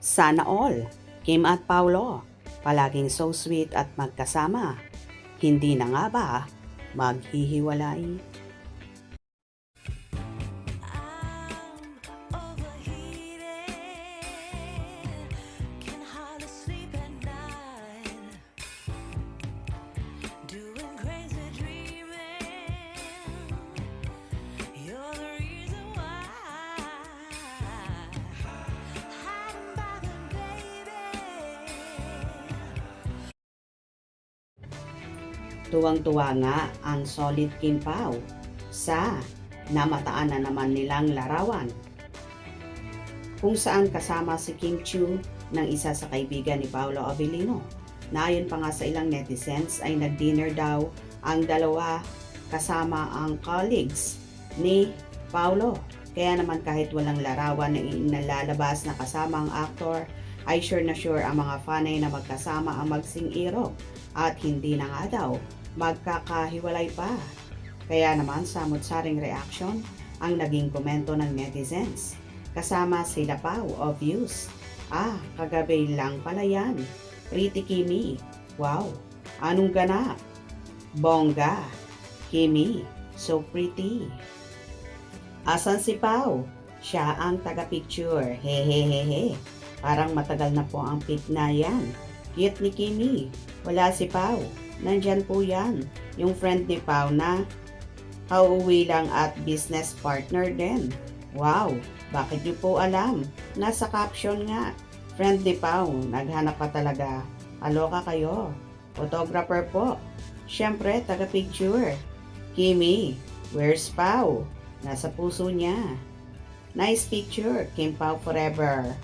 Sana all, Kim at Paulo, palaging so sweet at magkasama. Hindi na nga ba maghihiwalay? Tuwang-tuwa nga ang solid Kim Pao sa namataan na naman nilang larawan, kung saan kasama si Kim Chiu ng isa sa kaibigan ni Paolo Abilino, na ayon pa nga sa ilang netizens ay nag-dinner daw ang dalawa kasama ang colleagues ni Paolo. Kaya naman kahit walang larawan na inalalabas na kasama ang aktor, ay sure na sure ang mga fanay na magkasama ang magsing-irog at hindi na nga daw magkakahiwalay pa. Kaya naman samot-saring reaction ang naging komento ng netizens. Kasama sila Pao, obvious. Kagabi lang pala yan. Pretty Kimi. Wow, anong ganap? Bongga. Kimi, so pretty. Asan si Pao? Siya ang taga-picture. Hehehehe. Parang matagal na po ang pic na yan. Cute ni Kimi. Wala si Pao. Nandyan po yan. Yung friend ni Pao na kauwi lang at business partner din. Wow, bakit niyo po alam? Nasa caption nga. Friend ni Pao, naghanap pa talaga. Aloka kayo. Photographer po. Siyempre, taga-picture. Kimi, where's Pao? Nasa puso niya. Nice picture, Kim Pao forever.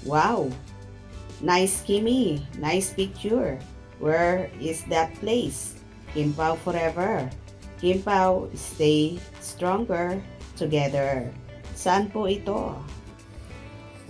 Wow, nice Kimi, nice picture. Where is that place? Kim Pao forever. Kim Pao, stay stronger together. Saan po ito?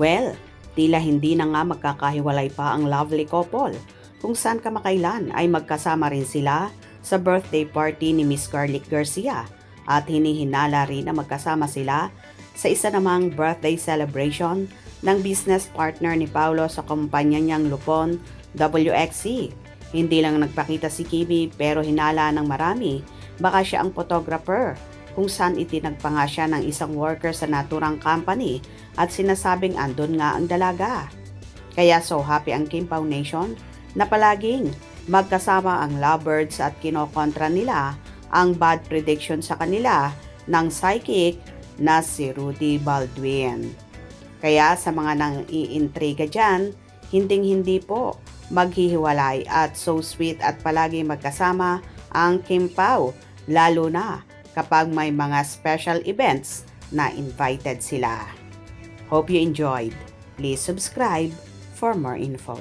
Well, tila hindi na nga magkakahiwalay pa ang lovely couple, kung saan kamakailan ay magkasama rin sila sa birthday party ni Miss Carlick Garcia at hinihinala rin na magkasama sila sa isa namang birthday celebration ng business partner ni Paolo sa kumpanya niyang Lupon WXC. Hindi lang nagpakita si Kimi pero hinala ng marami baka siya ang photographer, kung saan itinagpa nga siya ng isang worker sa naturang company at sinasabing andon nga ang dalaga. Kaya so happy ang Kim Pao Nation na palaging magkasama ang lovebirds at kinokontra nila ang bad prediction sa kanila ng psychic na si Rudy Baldwin. Kaya sa mga nang iintriga dyan, hinding-hindi po maghihiwalay at so sweet at palagi magkasama ang Kim Pao, lalo na kapag may mga special events na invited sila. Hope you enjoyed. Please subscribe for more info.